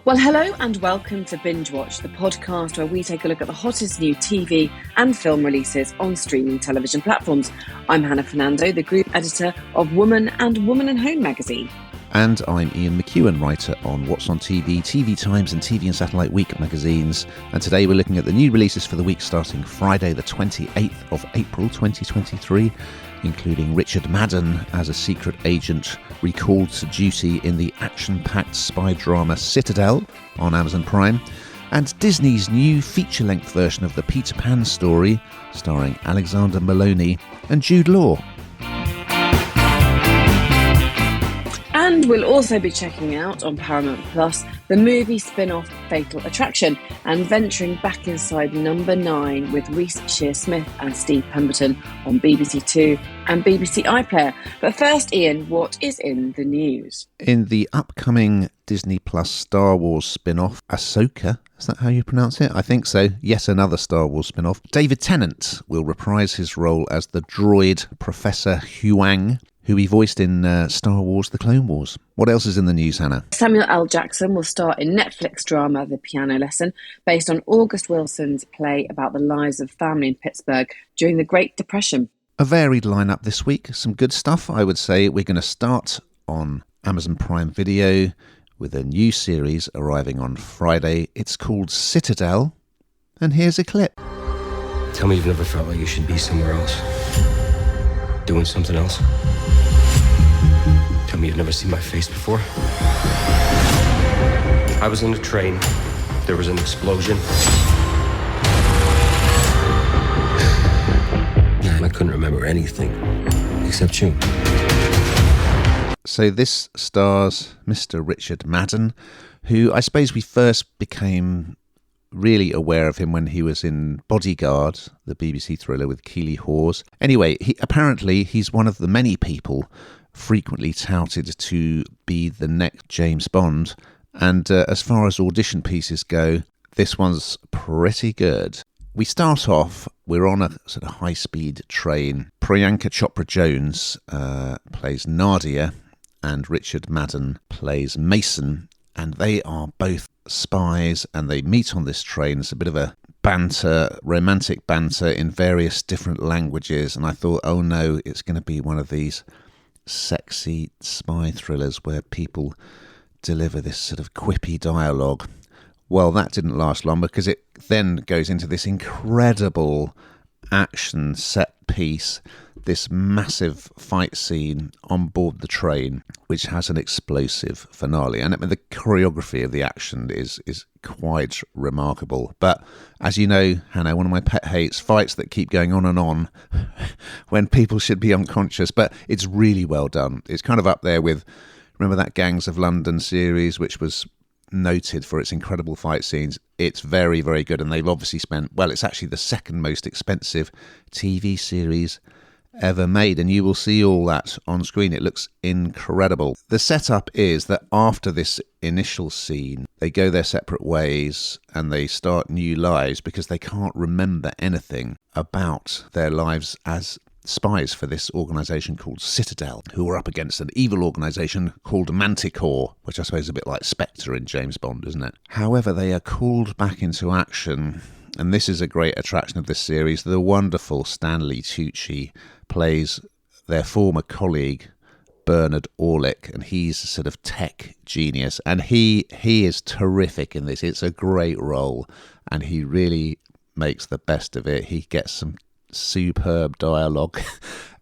Well, hello and welcome to Bingewatch, the podcast where we take a look at the hottest new TV and film releases on streaming television platforms. I'm Hannah Fernando, the group editor of Woman and Woman and Home magazine. And I'm Ian McEwan, writer on What's on TV, TV Times and TV and Satellite Week magazines. And today we're looking at the new releases for the week starting Friday the 28th of April 2023, including Richard Madden as a secret agent recalled to duty in the action-packed spy drama Citadel on Amazon Prime, and Disney's new feature-length version of the Peter Pan story starring Alexander Maloney and Jude Law. And we'll also be checking out on Paramount Plus the movie spin-off Fatal Attraction and venturing back inside Number 9 with Reece Shearsmith and Steve Pemberton on BBC Two and BBC iPlayer. But first, Ian, what is in the news? In the upcoming Disney Plus Star Wars spin-off, Ahsoka, is that how you pronounce it? I think so. Yet another Star Wars spin-off. David Tennant will reprise his role as the droid Professor Huang, who he voiced in Star Wars The Clone Wars. What else is in the news, Hannah? Samuel L. Jackson will star in Netflix drama The Piano Lesson, based on August Wilson's play about the lives of family in Pittsburgh during the Great Depression. A varied lineup this week. Some good stuff, I would say. We're going to start on Amazon Prime Video with a new series arriving on Friday. It's called Citadel, and here's a clip. Tell me you've never felt like you should be somewhere else, doing something else. Tell me you've never seen my face before. I was in a train. There was an explosion. And I couldn't remember anything except you. So this stars Mr. Richard Madden, who I suppose we first became really aware of him when he was in Bodyguard, the BBC thriller with Keely Hawes. Anyway, he's one of the many people frequently touted to be the next James Bond. And as far as audition pieces go, this one's pretty good. We start off, we're on a sort of high-speed train. Priyanka Chopra Jones plays Nadia and Richard Madden plays Mason. And they are both spies and they meet on this train. It's a bit of a banter, romantic banter in various different languages. And I thought, oh no, it's going to be one of these sexy spy thrillers where people deliver this sort of quippy dialogue. Well, that didn't last long because it then goes into this incredible action set piece, this massive fight scene on board the train, which has an explosive finale. And I mean, the choreography of the action is quite remarkable. But as you know, Hannah, one of my pet hates, fights that keep going on when people should be unconscious. But it's really well done. It's kind of up there with, remember that Gangs of London series, which was noted for its incredible fight scenes. It's very, very good. And they've obviously spent, well, it's actually the second most expensive TV series ever made, and you will see all that on screen. It looks incredible. The setup is that after this initial scene, they go their separate ways and they start new lives because they can't remember anything about their lives as spies for this organisation called Citadel, who are up against an evil organisation called Manticore, which I suppose is a bit like Spectre in James Bond, isn't it? However, they are called back into action, and this is a great attraction of this series. The wonderful Stanley Tucci plays their former colleague Bernard Orlick, and he's a sort of tech genius, and he is terrific in this. It's a great role, and he really makes the best of it. He gets some superb dialogue,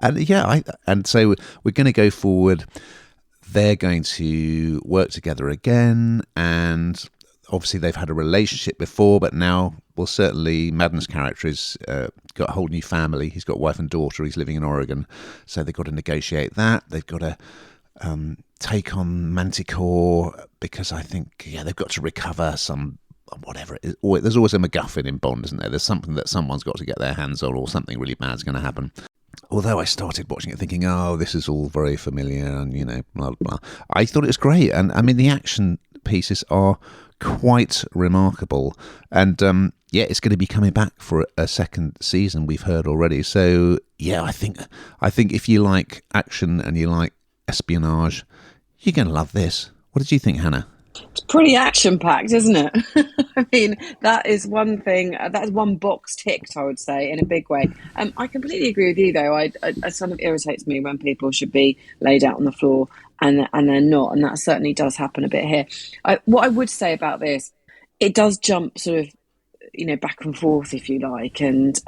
and so we're going to go forward. They're going to work together again, and obviously they've had a relationship before, but now, well, certainly Madden's character has got a whole new family. He's got a wife and daughter. He's living in Oregon. So they've got to negotiate that. They've got to take on Manticore because I think, they've got to recover some, whatever it is. There's always a MacGuffin in Bond, isn't there? There's something that someone's got to get their hands on, or something really bad's going to happen. Although I started watching it thinking, oh, this is all very familiar and, blah, blah, blah. I thought it was great. And I mean, the action pieces are quite remarkable. And it's going to be coming back for a second season, we've heard already. So, I think if you like action and you like espionage, you're going to love this. What did you think, Hannah? It's pretty action-packed, isn't it? I mean, that is one thing. That is one box ticked, I would say, in a big way. I completely agree with you, though. It sort of irritates me when people should be laid out on the floor and they're not, and that certainly does happen a bit here. What I would say about this, it does jump sort of, back and forth, if you like, and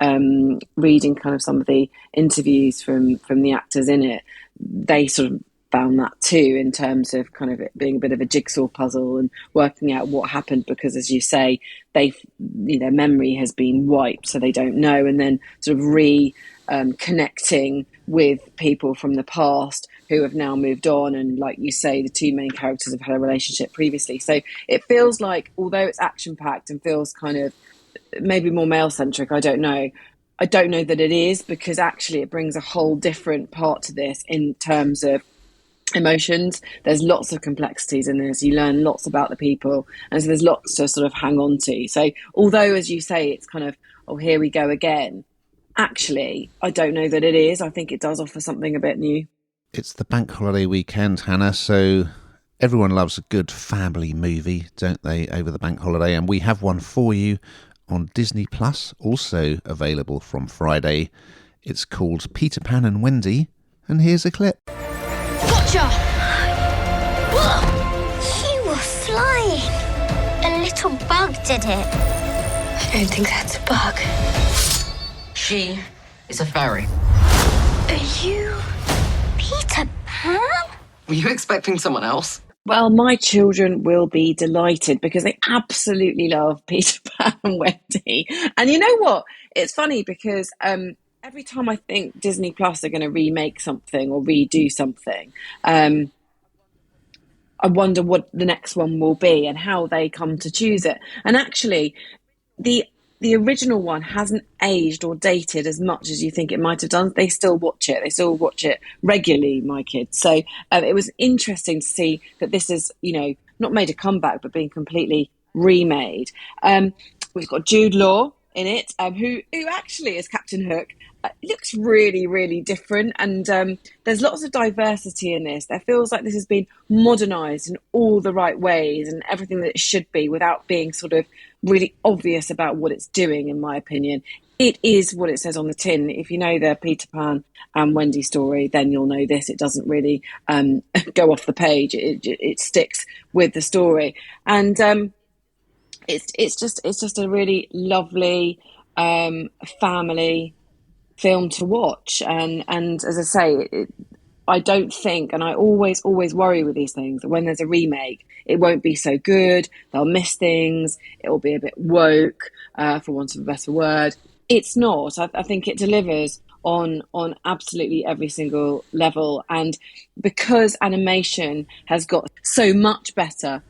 reading kind of some of the interviews from the actors in it, they sort of found that too, in terms of kind of it being a bit of a jigsaw puzzle and working out what happened, because, as you say, their memory has been wiped, so they don't know, and then sort of connecting with people from the past who have now moved on, and like you say, the two main characters have had a relationship previously. So it feels like, although it's action packed and feels kind of maybe more male centric, I don't know that it is, because actually it brings a whole different part to this in terms of emotions. There's lots of complexities in this. You learn lots about the people, and so there's lots to sort of hang on to. So although, as you say, it's kind of, oh, here we go again, actually I don't know that it is. I think it does offer something a bit new. It's the bank holiday weekend, Hannah, so everyone loves a good family movie, don't they, over the bank holiday? And we have one for you on Disney Plus, also available from Friday. It's called Peter Pan and Wendy, and here's a clip. Gotcha! You were flying. A little bug did it. I don't think that's a bug. She is a fairy. Are you Peter Pan? Were you expecting someone else? Well, my children will be delighted because they absolutely love Peter Pan and Wendy. And you know what? It's funny because every time I think Disney Plus are going to remake something or redo something, I wonder what the next one will be and how they come to choose it. And actually, the original one hasn't aged or dated as much as you think it might have done. They still watch it. They still watch it regularly, my kids. So it was interesting to see that this is, not made a comeback, but being completely remade. We've got Jude Law in it, who actually is Captain Hook. Looks really, really different, and there's lots of diversity in this. There feels like this has been modernised in all the right ways and everything that it should be, without being sort of really obvious about what it's doing, in my opinion. It is what it says on the tin. If you know the Peter Pan and Wendy story, then you'll know this. It doesn't really go off the page. It sticks with the story, and it's just a really lovely family film to watch. And as I say, I don't think, and I always worry with these things, that when there's a remake, it won't be so good. They'll miss things. It will be a bit woke, for want of a better word. It's not. I think it delivers on absolutely every single level. And because animation has got so much better,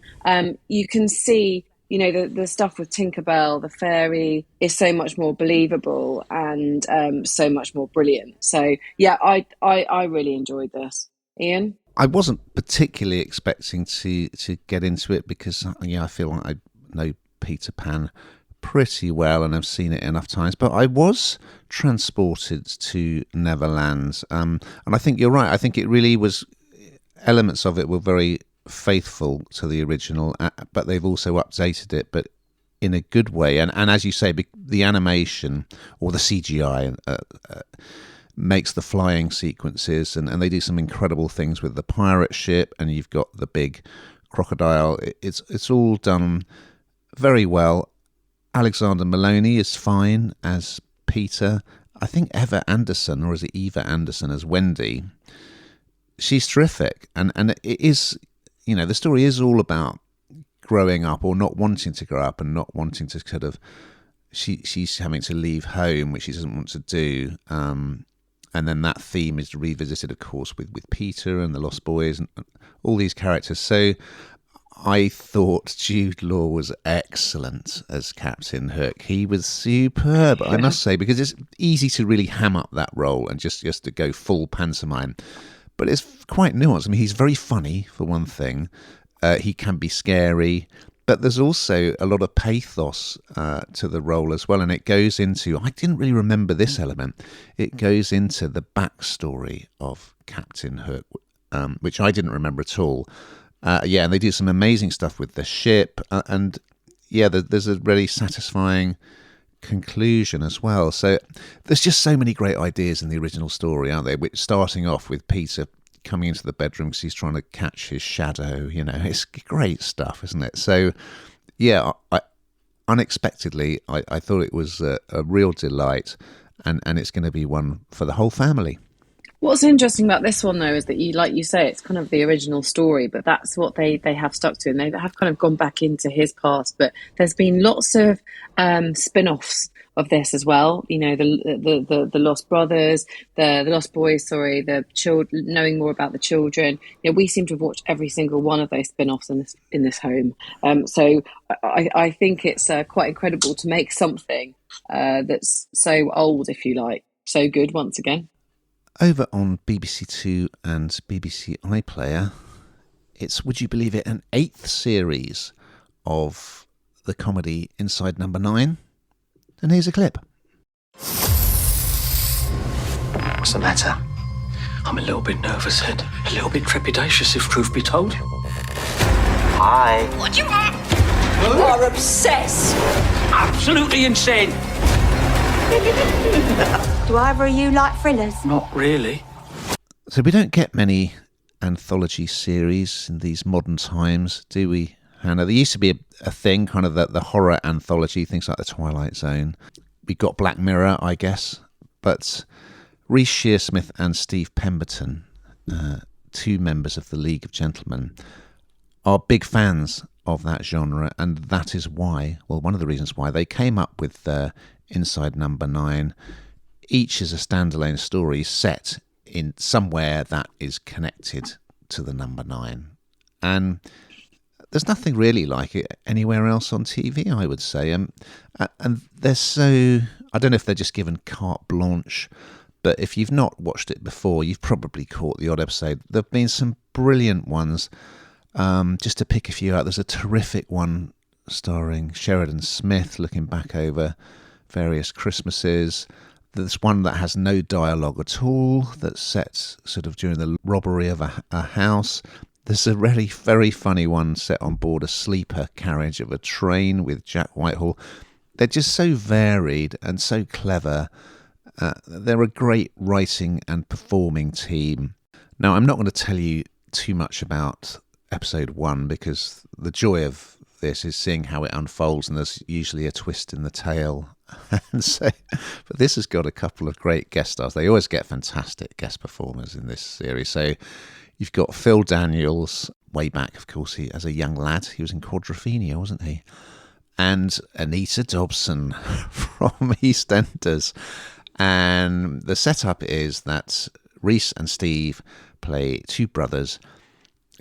you can see, the stuff with Tinkerbell, the fairy, is so much more believable and so much more brilliant. So, yeah, I really enjoyed this. Ian? I wasn't particularly expecting to get into it because, I feel like I know Peter Pan pretty well and have seen it enough times. But I was transported to Neverland. And I think you're right. I think it really was, elements of it were very faithful to the original, but they've also updated it, but in a good way. And as you say, the animation or the CGI makes the flying sequences, and they do some incredible things with the pirate ship, and you've got the big crocodile. It's all done very well. Alexander Maloney is fine as Peter. I think Eva Anderson, or is it Eva Anderson as Wendy? She's terrific, and it is. The story is all about growing up, or not wanting to grow up, and not wanting to kind of. She's having to leave home, which she doesn't want to do. And then that theme is revisited, of course, with Peter and the Lost Boys and all these characters. So I thought Jude Law was excellent as Captain Hook. He was superb, I must say, because it's easy to really ham up that role and just to go full pantomime. But it's quite nuanced. I mean, he's very funny, for one thing. He can be scary. But there's also a lot of pathos to the role as well. And it goes into, I didn't really remember this element, it goes into the backstory of Captain Hook, which I didn't remember at all. And they do some amazing stuff with the ship, and there's a really satisfying conclusion as well. So there's just so many great ideas in the original story, aren't there? Starting off with Peter coming into the bedroom because he's trying to catch his shadow. It's great stuff, isn't it? So unexpectedly, I thought it was a real delight, and it's going to be one for the whole family. What's interesting about this one, though, is that like you say, it's kind of the original story, but that's what they have stuck to, and they have kind of gone back into his past. But there's been lots of spin-offs of this as well. The Lost Brothers, the Lost Boys, the children, knowing more about the children. We seem to have watched every single one of those spin-offs in this home. So I think it's quite incredible to make something that's so old, if you like, so good once again. Over on BBC Two and BBC iPlayer, it's, would you believe it, an 8th series of the comedy Inside Number 9. And here's a clip. What's the matter? I'm a little bit nervous and a little bit trepidatious, if truth be told. Hi. What do you want? You are obsessed. Absolutely insane. Do either of you like thrillers? Not really. So we don't get many anthology series in these modern times, do we, Hannah? There used to be a thing, kind of the horror anthology, things like The Twilight Zone. We got Black Mirror, I guess. But Reece Shearsmith and Steve Pemberton, two members of the League of Gentlemen, are big fans of that genre, and that is why, well, one of the reasons why they came up with Inside Number 9. Each is a standalone story set in somewhere that is connected to the number 9. And there's nothing really like it anywhere else on TV, I would say. And they're so... I don't know if they're just given carte blanche, but if you've not watched it before, you've probably caught the odd episode. There have been some brilliant ones. Just to pick a few out, there's a terrific one starring Sheridan Smith, looking back over various Christmases. There's one that has no dialogue at all, that's set sort of during the robbery of a house. There's a really very funny one set on board a sleeper carriage of a train with Jack Whitehall. They're just so varied and so clever. They're a great writing and performing team. Now, I'm not going to tell you too much about episode 1 because the joy of this is seeing how it unfolds, and there's usually a twist in the tale. And so, but this has got a couple of great guest stars. They always get fantastic guest performers in this series. So you've got Phil Daniels, way back, of course, as a young lad. He was in Quadrophenia, wasn't he? And Anita Dobson from EastEnders. And the setup is that Reece and Steve play two brothers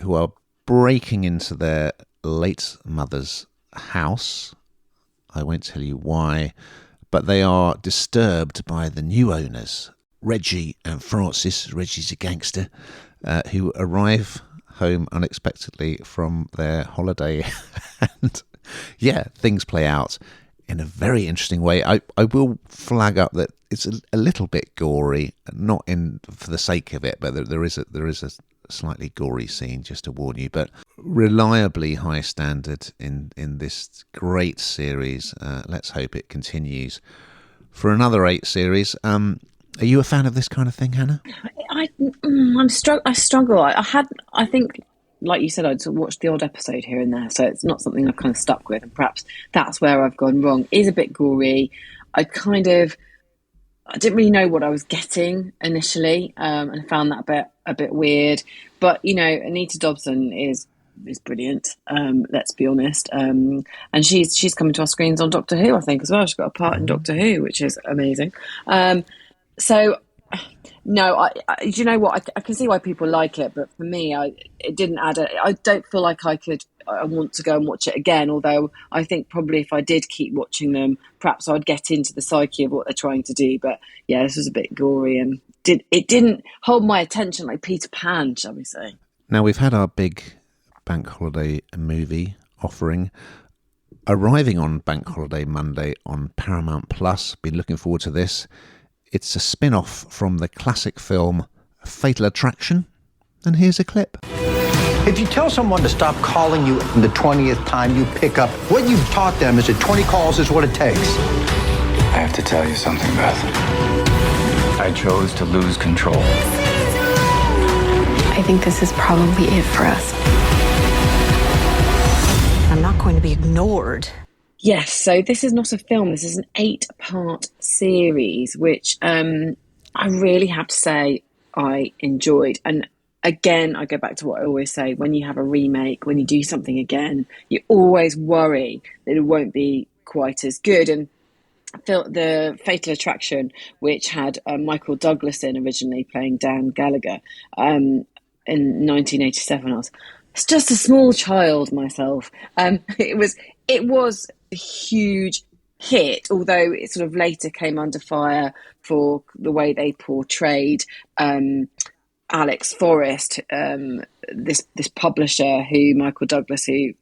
who are breaking into their late mother's house. I won't tell you why, but they are disturbed by the new owners, Reggie and Francis. Reggie's a gangster, who arrive home unexpectedly from their holiday. And things play out in a very interesting way. I will flag up that it's a little bit gory, not in for the sake of it, but there is a slightly gory scene, just to warn you, but reliably high standard in this great series. Let's hope it continues for another 8 series. Are you a fan of this kind of thing, Hannah? I struggle. I think, like you said, I'd watched the odd episode here and there, so it's not something I've kind of stuck with, and perhaps that's where I've gone wrong. It is a bit gory. I didn't really know what I was getting initially, and I found that a bit weird. But Anita Dobson is brilliant. Let's be honest. And she's coming to our screens on Doctor Who, I think, as well. She's got a part in Doctor Who, which is amazing. So no, I do you know what? I can see why people like it, but for me, it didn't add. I don't feel like I want to go and watch it again. Although I think probably if I did keep watching them, perhaps I'd get into the psyche of what they're trying to do. But yeah, this was a bit gory and it didn't hold my attention like Peter Pan, shall we say? Now we've had our big bank holiday movie offering arriving on Bank Holiday Monday on Paramount Plus. Been looking forward to this. It's a spin-off from the classic film Fatal Attraction, and here's a clip. If you tell someone to stop calling you the 20th time you pick up, what you've taught them is that 20 calls is what it takes. I have to tell you something, Beth. I chose to lose control. I think this is probably it for us. I'm not going to be ignored. Yes, so this is not a film. This is an 8-part series, which I really have to say I enjoyed. And again, I go back to what I always say. When you have a remake, when you do something again, you always worry that it won't be quite as good. And the Fatal Attraction, which had Michael Douglas in originally playing Dan Gallagher in 1987, I was just a small child myself. It was a huge hit, although it sort of later came under fire for the way they portrayed Alex Forrest, this publisher who Michael Douglas, who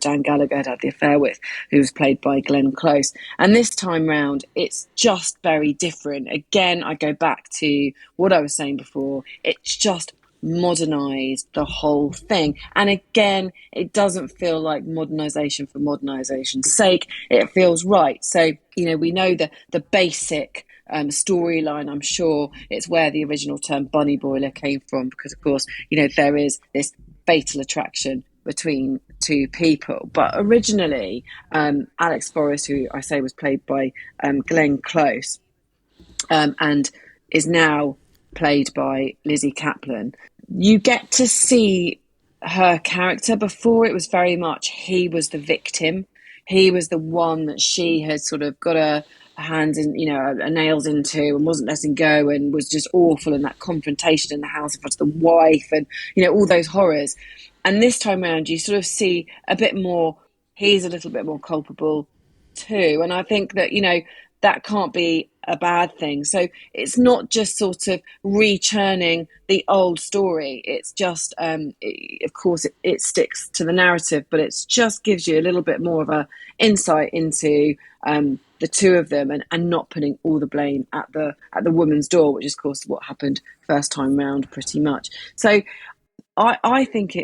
Dan Gallagher had the affair with, who was played by Glenn Close. And this time round, it's just very different. Again, I go back to what I was saying before. It's just modernised the whole thing. And again, it doesn't feel like modernisation for modernisation's sake. It feels right. So, we know the basic storyline. I'm sure it's where the original term bunny boiler came from, because of course there is this fatal attraction between two people. But originally Alex Forrest, who I say was played by Glenn Close, and is now played by Lizzie Kaplan, you get to see her character. Before, it was very much he was the victim, he was the one that she had sort of got a hands in, a nails into, and wasn't letting go, and was just awful, and that confrontation in the house in front of the wife, and all those horrors. And this time around, you sort of see a bit more, he's a little bit more culpable too. And I think that that can't be a bad thing. So it's not just sort of rechurning the old story. It's just, of course, it sticks to the narrative, but it just gives you a little bit more of a insight into the two of them, and not putting all the blame at the woman's door, which is, of course, what happened first time round, pretty much. So I think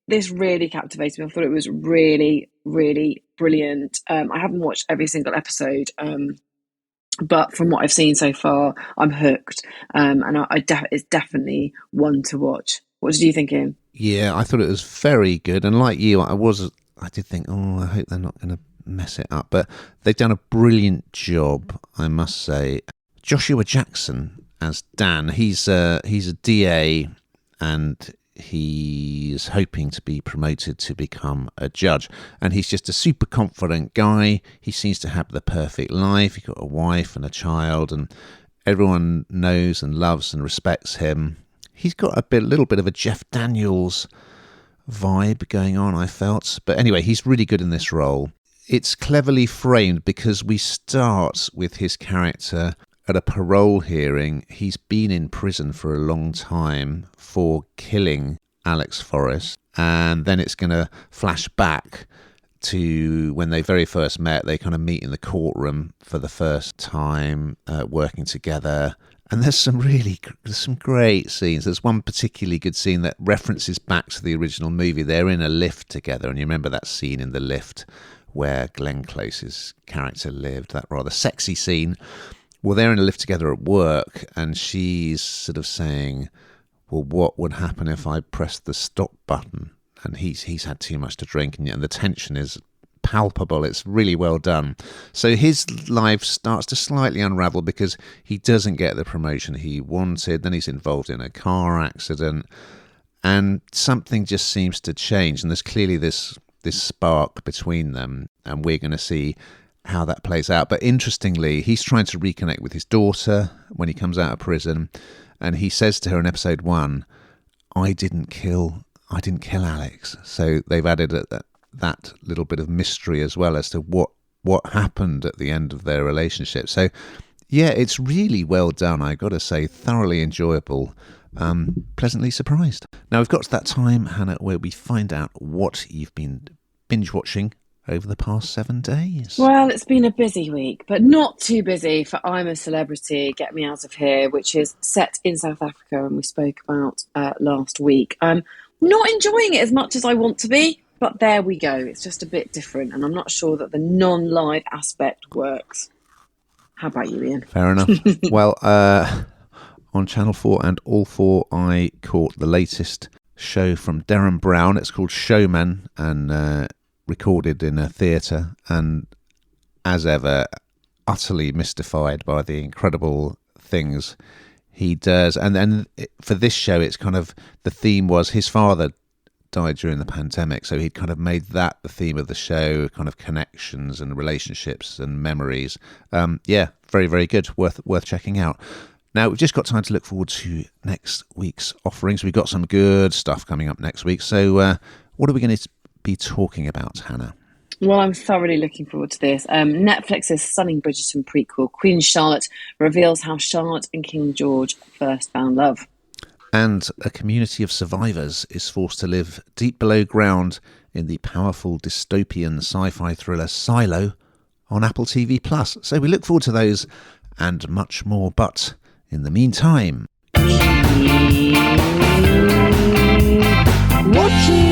this really captivated me. I thought it was really, really brilliant. I haven't watched every single episode, but from what I've seen so far, I'm hooked. And it's definitely one to watch. What did you think, Ian? Yeah, I thought it was very good. And like you, I did think, I hope they're not going to mess it up. But they've done a brilliant job, I must say. Joshua Jackson as Dan, he's a DA, and he's hoping to be promoted to become a judge, and he's just a super confident guy. He seems to have the perfect life. He's got a wife and a child, and everyone knows and loves and respects him. He's got a little bit of a Jeff Daniels vibe going on, I felt. But anyway, he's really good in this role. It's cleverly framed because we start with his character at a parole hearing. He's been in prison for a long time for killing Alex Forrest, and then it's going to flash back to when they very first met. They kind of meet in the courtroom for the first time, working together. And there's some great scenes. There's one particularly good scene that references back to the original movie. They're in a lift together, and you remember that scene in the lift where Glenn Close's character lived, that rather sexy scene. Well, they're in a lift together at work, and she's sort of saying, well, what would happen if I pressed the stop button? And he's had too much to drink, and the tension is palpable. It's really well done. So his life starts to slightly unravel because he doesn't get the promotion he wanted. Then he's involved in a car accident, and something just seems to change. And there's clearly this spark between them, and we're going to see how that plays out. But interestingly, he's trying to reconnect with his daughter when he comes out of prison, and he says to her in episode 1, I didn't kill Alex. So they've added that little bit of mystery as well as to what happened at the end of their relationship. So yeah, it's really well done, I gotta say. Thoroughly enjoyable. Pleasantly surprised. Now we've got to that time, Hannah, where we find out what you've been binge watching over the past 7 days. Well, it's been a busy week, but not too busy for I'm a Celebrity, Get Me Out of Here, which is set in South Africa, and we spoke about last week. Not enjoying it as much as I want to be, but there we go. It's just a bit different, and I'm not sure that the non-live aspect works. How about you, Ian? Fair enough. Well, on Channel 4 and All 4, I caught the latest show from Darren Brown. It's called Showman, and recorded in a theatre, and as ever, utterly mystified by the incredible things he does. And then for this show, it's kind of, the theme was his father died during the pandemic, so he'd kind of made that the theme of the show, kind of connections and relationships and memories. Yeah, very, very good, worth checking out. Now, we've just got time to look forward to next week's offerings. We've got some good stuff coming up next week. So what are we going to be talking about, Hannah? Well, I'm thoroughly looking forward to this. Netflix's stunning Bridgerton prequel, Queen Charlotte, reveals how Charlotte and King George first found love. And a community of survivors is forced to live deep below ground in the powerful dystopian sci-fi thriller Silo on Apple TV+. So we look forward to those and much more. But in the meantime, watching.